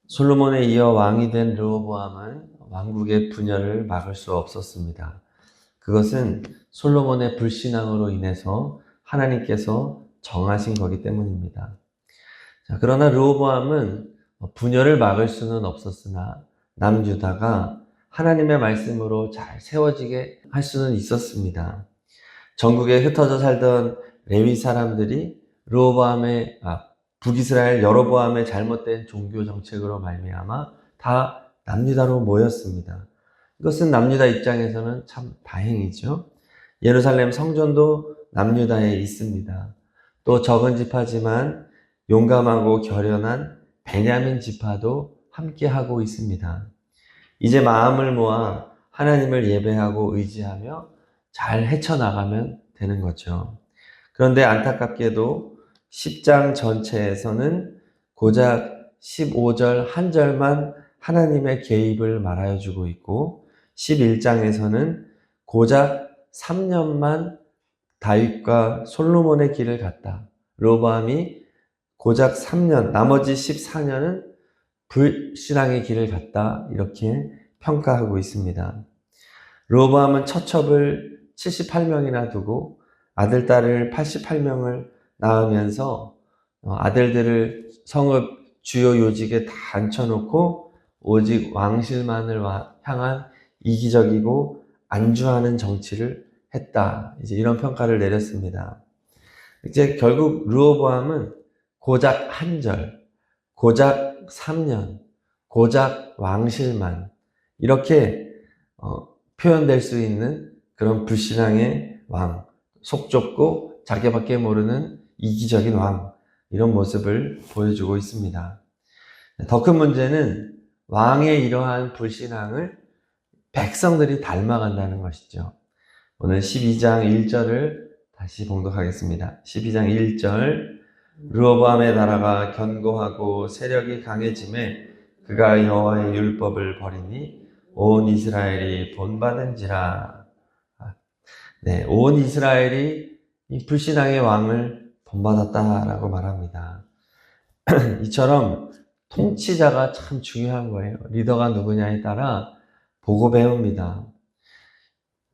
솔로몬에 이어 왕이 된 르호보암은 왕국의 분열을 막을 수 없었습니다. 그것은 솔로몬의 불신앙으로 인해서 하나님께서 정하신 거기 때문입니다. 그러나 르호보암은 분열을 막을 수는 없었으나 남유다가 하나님의 말씀으로 잘 세워지게 할 수는 있었습니다. 전국에 흩어져 살던 레위 사람들이 북이스라엘 여로보암의 잘못된 종교 정책으로 말미암아 다 남유다로 모였습니다. 이것은 남유다 입장에서는 참 다행이죠. 예루살렘 성전도 남유다에 있습니다. 또 적은 지파지만 용감하고 결연한 베냐민 지파도 함께하고 있습니다. 이제 마음을 모아 하나님을 예배하고 의지하며 잘 헤쳐나가면 되는 거죠. 그런데 안타깝게도 10장 전체에서는 고작 15절 한 절만 하나님의 개입을 말하여 주고 있고 11장에서는 고작 3년만 다윗과 솔로몬의 길을 갔다. 르호보암이 고작 3년, 나머지 14년은 불신앙의 길을 갔다. 이렇게 평가하고 있습니다. 르호보암은 처첩을 78명이나 두고 아들, 딸을 88명을 낳으면서 아들들을 성읍 주요 요직에 다 앉혀놓고 오직 왕실만을 향한 이기적이고 안주하는 정치를 했다. 이제 이런 평가를 내렸습니다. 이제 결국 르호보암은 고작 한 절, 고작 3년, 고작 왕실만 이렇게 표현될 수 있는 그런 불신앙의 왕, 속 좁고 자기밖에 모르는 이기적인 왕, 이런 모습을 보여주고 있습니다. 더 큰 문제는 왕의 이러한 불신앙을 백성들이 닮아간다는 것이죠. 오늘 12장 1절을 다시 봉독하겠습니다. 12장 1절 르호보암의 나라가 견고하고 세력이 강해짐에 그가 여호와의 율법을 버리니 온 이스라엘이 본받은지라. 네, 온 이스라엘이 이 불신앙의 왕을 본받았다라고 말합니다. 이처럼 통치자가 참 중요한 거예요. 리더가 누구냐에 따라 보고 배웁니다.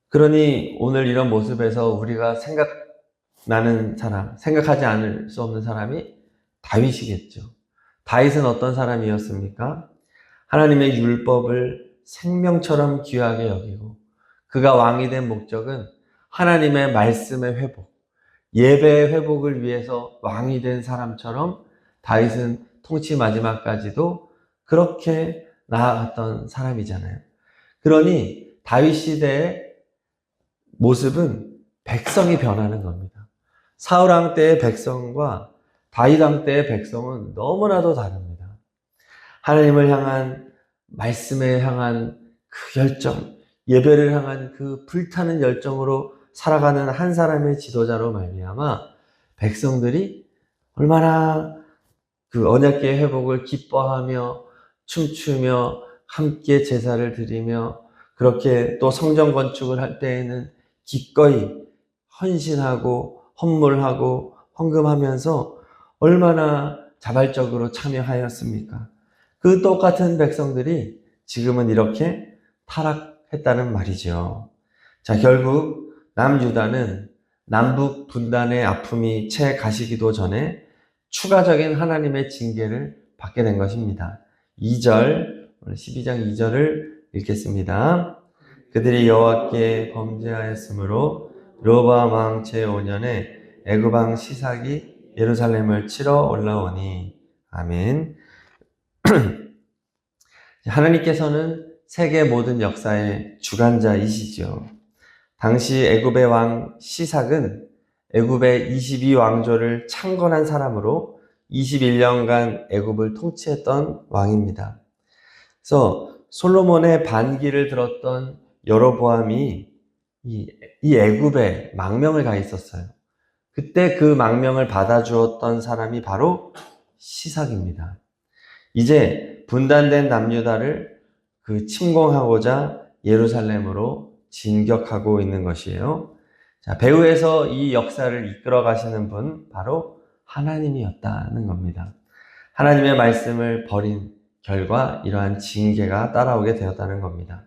그러니 오늘 이런 모습에서 우리가 생각나는 사람, 생각하지 않을 수 없는 사람이 다윗이겠죠. 다윗은 어떤 사람이었습니까? 하나님의 율법을 생명처럼 귀하게 여기고 그가 왕이 된 목적은 하나님의 말씀의 회복, 예배의 회복을 위해서 왕이 된 사람처럼 다윗은 통치 마지막까지도 그렇게 나아갔던 사람이잖아요. 그러니 다윗 시대의 모습은 백성이 변하는 겁니다. 사울 왕 때의 백성과 다윗 왕 때의 백성은 너무나도 다릅니다. 하나님을 향한 말씀에 향한 그 열정, 예배를 향한 그 불타는 열정으로 살아가는 한 사람의 지도자로 말미암아 백성들이 얼마나 그 언약궤의 회복을 기뻐하며 춤추며 함께 제사를 드리며 그렇게 또 성전 건축을 할 때에는 기꺼이 헌신하고 헌물하고 헌금하면서 얼마나 자발적으로 참여하였습니까? 그 똑같은 백성들이 지금은 이렇게 타락했다는 말이죠. 자, 결국 남유다는 남북 분단의 아픔이 채 가시기도 전에 추가적인 하나님의 징계를 받게 된 것입니다. 2절, 12장 2절을 읽겠습니다. 그들이 여호와께 범죄하였으므로 르호보암 왕 제5년에 애굽 왕 시삭이 예루살렘을 치러 올라오니. 아멘. 하나님께서는 세계 모든 역사의 주관자이시죠. 당시 애굽의 왕 시삭은 애굽의 22왕조를 창건한 사람으로 21년간 애굽을 통치했던 왕입니다. 그래서 솔로몬의 반기를 들었던 여로보암이 이 애굽에 망명을 가 있었어요. 그때 그 망명을 받아주었던 사람이 바로 시삭입니다. 이제 분단된 남유다를 침공하고자 예루살렘으로 진격하고 있는 것이에요. 자, 배후에서 이 역사를 이끌어 가시는 분 바로 하나님이었다는 겁니다. 하나님의 말씀을 버린 결과 이러한 징계가 따라오게 되었다는 겁니다.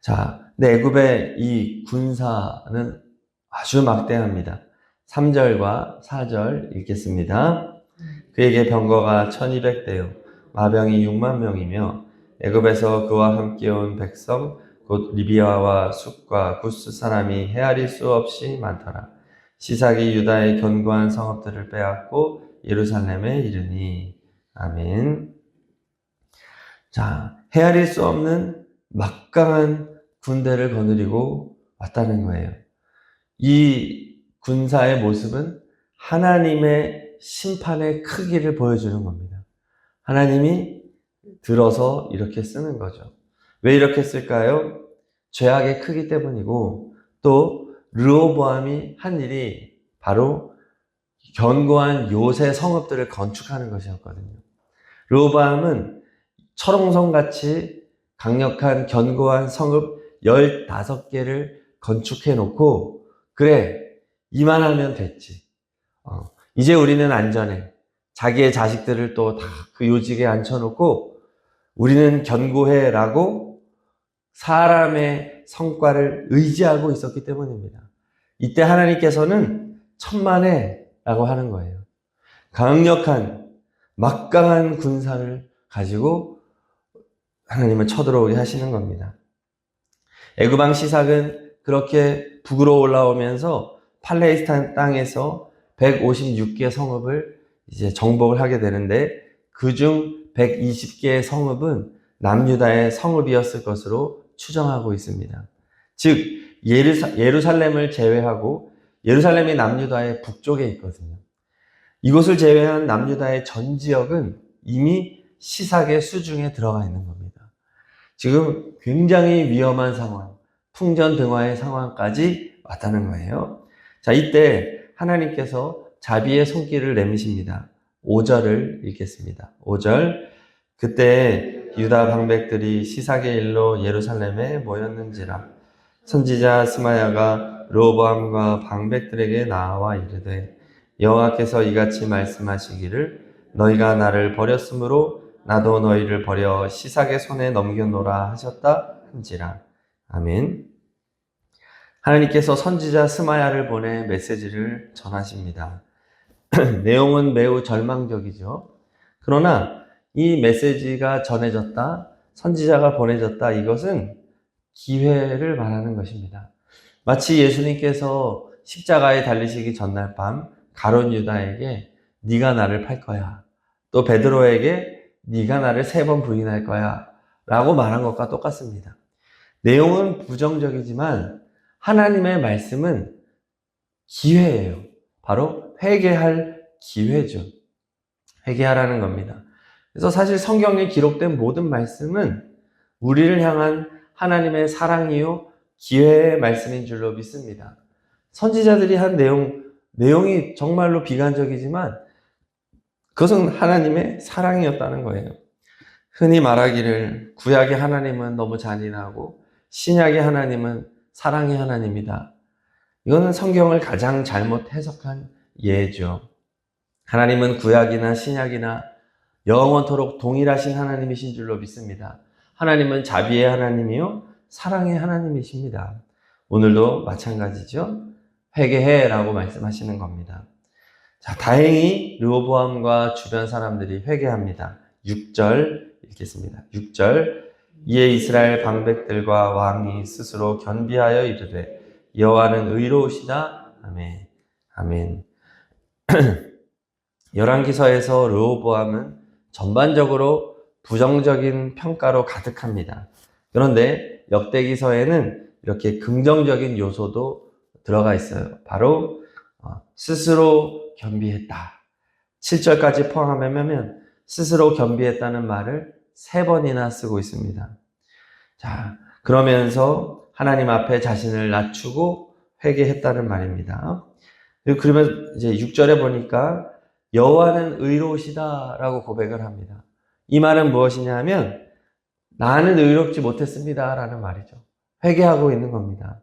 자, 근데 애굽의 이 군사는 아주 막대합니다. 3절과 4절 읽겠습니다. 그에게 병거가 1200대요 마병이 6만 명이며 애굽에서 그와 함께 온 백성 곧 리비아와 숫과 구스 사람이 헤아릴 수 없이 많더라. 시삭이 유다의 견고한 성읍들을 빼앗고 예루살렘에 이르니. 아멘. 자, 헤아릴 수 없는 막강한 군대를 거느리고 왔다는 거예요. 이 군사의 모습은 하나님의 심판의 크기를 보여주는 겁니다. 하나님이 들어서 이렇게 쓰는 거죠. 왜 이렇게 쓸까요? 죄악의 크기 때문이고 또 르호보암이 한 일이 바로 견고한 요새 성읍들을 건축하는 것이었거든요. 르호보암은 철옹성같이 강력한 견고한 성읍 15개를 건축해 놓고 그래 이만하면 됐지. 이제 우리는 안전해. 자기의 자식들을 또 다 그 요직에 앉혀놓고 우리는 견고해 라고 사람의 성과를 의지하고 있었기 때문입니다. 이때 하나님께서는 천만에 라고 하는 거예요. 강력한 막강한 군사를 가지고 하나님은 쳐들어오게 하시는 겁니다. 애굽 왕 시삭은 그렇게 북으로 올라오면서 팔레스타인 땅에서 156개 성읍을 이제 정복을 하게 되는데 그중 120개의 성읍은 남유다의 성읍이었을 것으로 추정하고 있습니다. 즉 예루살렘을 제외하고 예루살렘이 남유다의 북쪽에 있거든요. 이곳을 제외한 남유다의 전 지역은 이미 시삭의 수중에 들어가 있는 겁니다. 지금 굉장히 위험한 상황, 풍전등화의 상황까지 왔다는 거예요. 자, 이때 하나님께서 자비의 손길을 내미십니다. 5절을 읽겠습니다. 5절. 그때 유다 방백들이 시삭의 일로 예루살렘에 모였는지라 선지자 스마야가 르호보암과 방백들에게 나와 이르되 여호와께서 이같이 말씀하시기를 너희가 나를 버렸으므로 나도 너희를 버려 시삭의 손에 넘겨놓으라 하셨다 한지라. 아멘. 하나님께서 선지자 스마야를 보내 메시지를 전하십니다. 내용은 매우 절망적이죠. 그러나 이 메시지가 전해졌다, 선지자가 보내졌다, 이것은 기회를 말하는 것입니다. 마치 예수님께서 십자가에 달리시기 전날 밤 가룟 유다에게 네가 나를 팔 거야, 또 베드로에게 네가 나를 3번 부인할 거야 라고 말한 것과 똑같습니다. 내용은 부정적이지만 하나님의 말씀은 기회예요. 바로 회개할 기회죠. 회개하라는 겁니다. 그래서 사실 성경에 기록된 모든 말씀은 우리를 향한 하나님의 사랑이요 기회의 말씀인 줄로 믿습니다. 선지자들이 한 내용이 정말로 비관적이지만 그것은 하나님의 사랑이었다는 거예요. 흔히 말하기를 구약의 하나님은 너무 잔인하고 신약의 하나님은 사랑의 하나님이다. 이거는 성경을 가장 잘못 해석한 예죠. 하나님은 구약이나 신약이나 영원토록 동일하신 하나님이신 줄로 믿습니다. 하나님은 자비의 하나님이요 사랑의 하나님이십니다. 오늘도 마찬가지죠. 회개해라고 말씀하시는 겁니다. 자, 다행히 르호보암과 주변 사람들이 회개합니다. 6절 읽겠습니다. 6절. 이에 이스라엘 방백들과 왕이 스스로 견비하여 이르되 여호와는 의로우시다. 아멘. 아멘. 열왕기서에서 르호보암은 전반적으로 부정적인 평가로 가득합니다. 그런데 역대기서에는 이렇게 긍정적인 요소도 들어가 있어요. 바로 스스로 겸비했다. 7절까지 포함하면 스스로 겸비했다는 말을 3번이나 쓰고 있습니다. 자, 그러면서 하나님 앞에 자신을 낮추고 회개했다는 말입니다. 그러면 이제 6절에 보니까 여호와는 의로우시다라고 고백을 합니다. 이 말은 무엇이냐 하면 나는 의롭지 못했습니다라는 말이죠. 회개하고 있는 겁니다.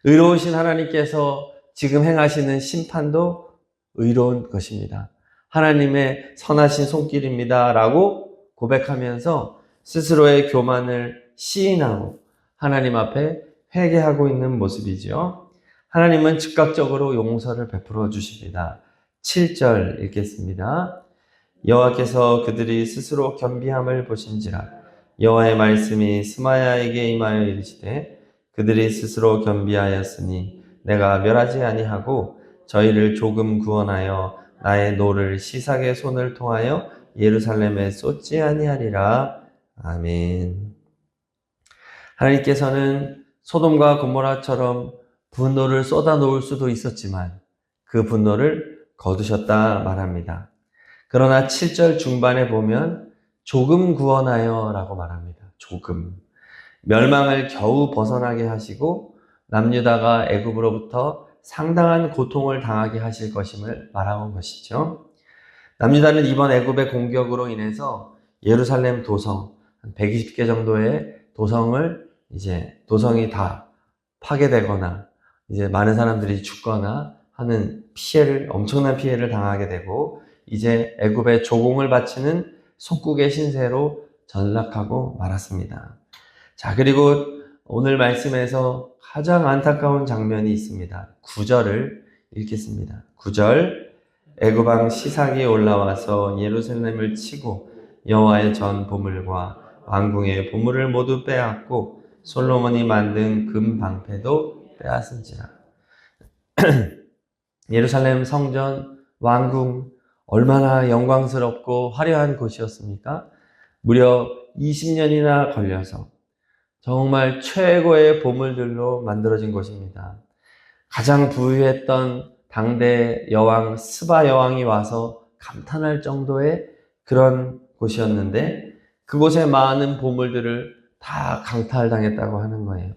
의로우신 하나님께서 지금 행하시는 심판도 의로운 것입니다. 하나님의 선하신 손길입니다라고 고백하면서 스스로의 교만을 시인하고 하나님 앞에 회개하고 있는 모습이죠. 하나님은 즉각적으로 용서를 베풀어 주십니다. 7절 읽겠습니다. 여호와께서 그들이 스스로 겸비함을 보신지라 여호와의 말씀이 스마야에게 임하여 이르시되 그들이 스스로 겸비하였으니 내가 멸하지 아니하고 저희를 조금 구원하여 나의 노를 시삭의 손을 통하여 예루살렘에 쏟지 아니하리라. 아멘. 하나님께서는 소돔과 고모라처럼 분노를 쏟아 놓을 수도 있었지만 그 분노를 거두셨다 말합니다. 그러나 7절 중반에 보면 조금 구원하여 라고 말합니다. 조금. 멸망을 겨우 벗어나게 하시고 남유다가 애굽으로부터 상당한 고통을 당하게 하실 것임을 말하는 것이죠. 남유다는 이번 애굽의 공격으로 인해서 예루살렘 도성 120개 정도의 도성이 다 파괴되거나 이제 많은 사람들이 죽거나 하는 엄청난 피해를 당하게 되고 이제 애굽의 조공을 바치는 속국의 신세로 전락하고 말았습니다. 자, 그리고 오늘 말씀에서 가장 안타까운 장면이 있습니다. 9절을 읽겠습니다. 9절 애굽 왕 시삭이 올라와서 예루살렘을 치고 여호와의 전 보물과 왕궁의 보물을 모두 빼앗고 솔로몬이 만든 금 방패도 빼앗은지라. 예루살렘 성전, 왕궁 얼마나 영광스럽고 화려한 곳이었습니까? 무려 20년이나 걸려서 정말 최고의 보물들로 만들어진 곳입니다. 가장 부유했던 당대 여왕 스바 여왕이 와서 감탄할 정도의 그런 곳이었는데 그곳에 많은 보물들을 다 강탈당했다고 하는 거예요.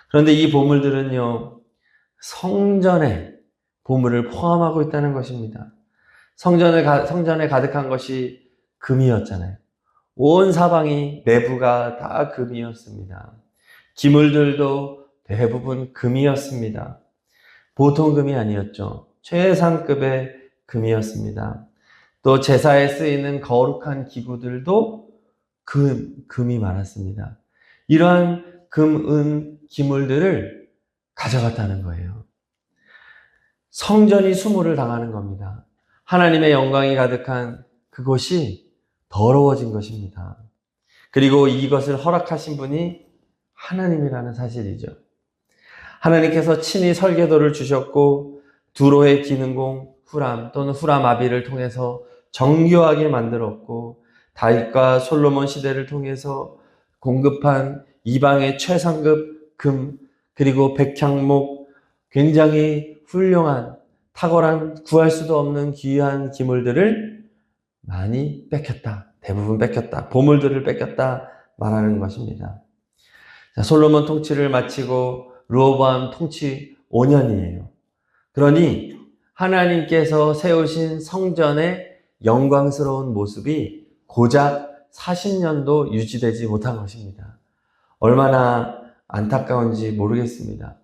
그런데 이 보물들은요, 성전의 보물을 포함하고 있다는 것입니다. 성전에 가득한 것이 금이었잖아요. 온 사방이 내부가 다 금이었습니다. 기물들도 대부분 금이었습니다. 보통 금이 아니었죠. 최상급의 금이었습니다. 또 제사에 쓰이는 거룩한 기구들도 금이 많았습니다. 이러한 금, 은, 기물들을 가져갔다는 거예요. 성전이 수모를 당하는 겁니다. 하나님의 영광이 가득한 그곳이 더러워진 것입니다. 그리고 이것을 허락하신 분이 하나님이라는 사실이죠. 하나님께서 친히 설계도를 주셨고 두로의 기능공 후람 또는 후람 아비를 통해서 정교하게 만들었고 다윗과 솔로몬 시대를 통해서 공급한 이방의 최상급 금 그리고 백향목 굉장히 훌륭한 탁월한 구할 수도 없는 귀한 기물들을 많이 뺏겼다. 대부분 뺏겼다. 보물들을 뺏겼다 말하는 것입니다. 자, 솔로몬 통치를 마치고 르호보암 통치 5년이에요. 그러니 하나님께서 세우신 성전의 영광스러운 모습이 고작 40년도 유지되지 못한 것입니다. 얼마나 안타까운지 모르겠습니다.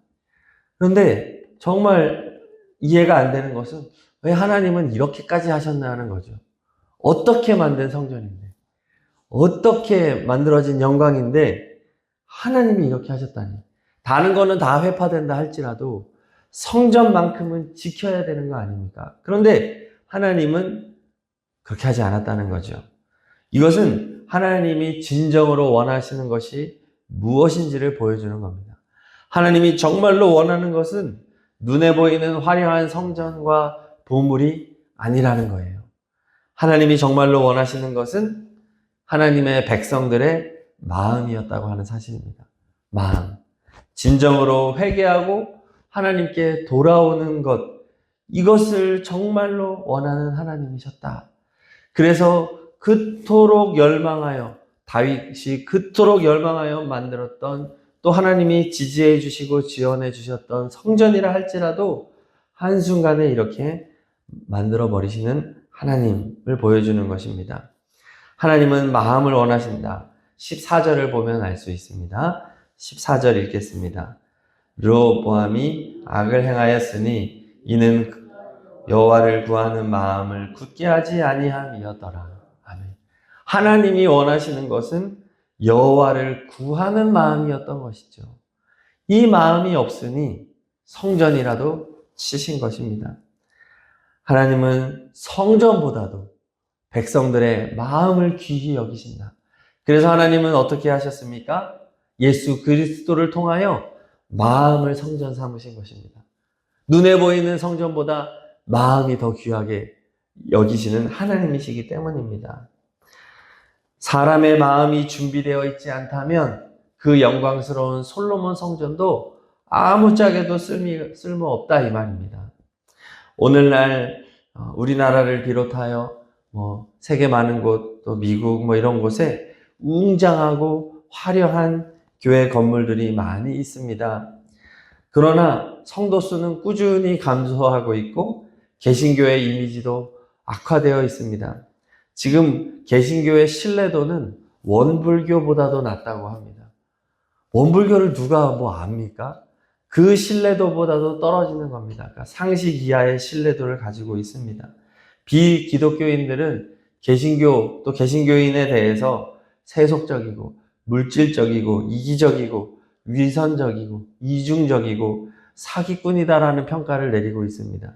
그런데 정말 이해가 안 되는 것은 왜 하나님은 이렇게까지 하셨나 하는 거죠. 어떻게 만든 성전인데, 어떻게 만들어진 영광인데 하나님이 이렇게 하셨다니. 다른 거는 다 회파된다 할지라도 성전만큼은 지켜야 되는 거 아닙니까? 그런데 하나님은 그렇게 하지 않았다는 거죠. 이것은 하나님이 진정으로 원하시는 것이 무엇인지를 보여주는 겁니다. 하나님이 정말로 원하는 것은 눈에 보이는 화려한 성전과 보물이 아니라는 거예요. 하나님이 정말로 원하시는 것은 하나님의 백성들의 마음이었다고 하는 사실입니다. 마음. 진정으로 회개하고 하나님께 돌아오는 것, 이것을 정말로 원하는 하나님이셨다. 그래서 그토록 열망하여, 다윗이 그토록 열망하여 만들었던 또 하나님이 지지해 주시고 지원해 주셨던 성전이라 할지라도 한순간에 이렇게 만들어 버리시는 하나님을 보여주는 것입니다. 하나님은 마음을 원하신다. 14절을 보면 알 수 있습니다. 14절 읽겠습니다. 르호보암이 악을 행하였으니 이는 여호와를 구하는 마음을 굳게 하지 아니함이었더라. 아멘. 하나님이 원하시는 것은 여호와를 구하는 마음이었던 것이죠. 이 마음이 없으니 성전이라도 치신 것입니다. 하나님은 성전보다도 백성들의 마음을 귀히 여기신다. 그래서 하나님은 어떻게 하셨습니까? 예수 그리스도를 통하여 마음을 성전 삼으신 것입니다. 눈에 보이는 성전보다 마음이 더 귀하게 여기시는 하나님이시기 때문입니다. 사람의 마음이 준비되어 있지 않다면 그 영광스러운 솔로몬 성전도 아무짝에도 쓸모없다 이 말입니다. 오늘날 우리나라를 비롯하여 세계 많은 곳, 또 미국 이런 곳에 웅장하고 화려한 교회 건물들이 많이 있습니다. 그러나 성도 수는 꾸준히 감소하고 있고 개신교의 이미지도 악화되어 있습니다. 지금 개신교의 신뢰도는 원불교보다도 낮다고 합니다. 원불교를 누가 압니까? 그 신뢰도보다도 떨어지는 겁니다. 그러니까 상식 이하의 신뢰도를 가지고 있습니다. 비기독교인들은 개신교 또 개신교인에 대해서 세속적이고 물질적이고 이기적이고 위선적이고 이중적이고 사기꾼이다라는 평가를 내리고 있습니다.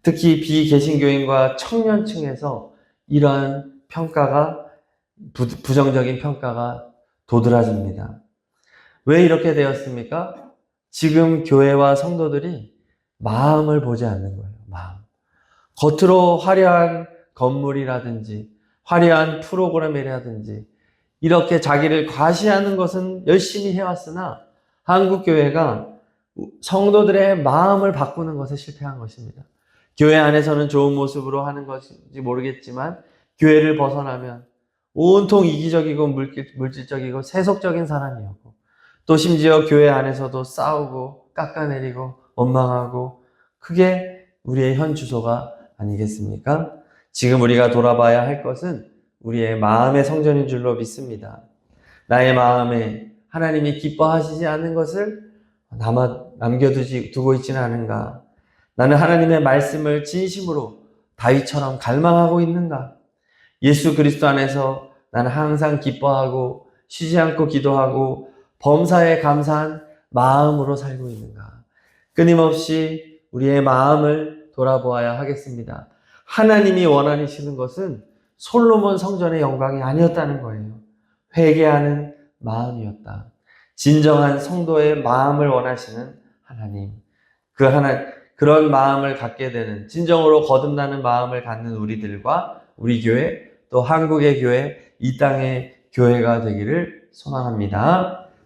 특히 비개신교인과 청년층에서 이러한 평가가 부정적인 평가가 도드라집니다. 왜 이렇게 되었습니까? 지금 교회와 성도들이 마음을 보지 않는 거예요. 마음. 겉으로 화려한 건물이라든지 화려한 프로그램이라든지 이렇게 자기를 과시하는 것은 열심히 해왔으나 한국 교회가 성도들의 마음을 바꾸는 것에 실패한 것입니다. 교회 안에서는 좋은 모습으로 하는 것인지 모르겠지만 교회를 벗어나면 온통 이기적이고 물질적이고 세속적인 사람이었고 또 심지어 교회 안에서도 싸우고 깎아내리고 원망하고 그게 우리의 현 주소가 아니겠습니까? 지금 우리가 돌아봐야 할 것은 우리의 마음의 성전인 줄로 믿습니다. 나의 마음에 하나님이 기뻐하시지 않는 것을 남겨두고 있지는 않은가? 나는 하나님의 말씀을 진심으로 다윗처럼 갈망하고 있는가? 예수 그리스도 안에서 나는 항상 기뻐하고 쉬지 않고 기도하고 범사에 감사한 마음으로 살고 있는가? 끊임없이 우리의 마음을 돌아보아야 하겠습니다. 하나님이 원하시는 것은 솔로몬 성전의 영광이 아니었다는 거예요. 회개하는 마음이었다. 진정한 성도의 마음을 원하시는 하나님. 그런 마음을 갖게 되는, 진정으로 거듭나는 마음을 갖는 우리들과 우리 교회, 또 한국의 교회, 이 땅의 교회가 되기를 소망합니다.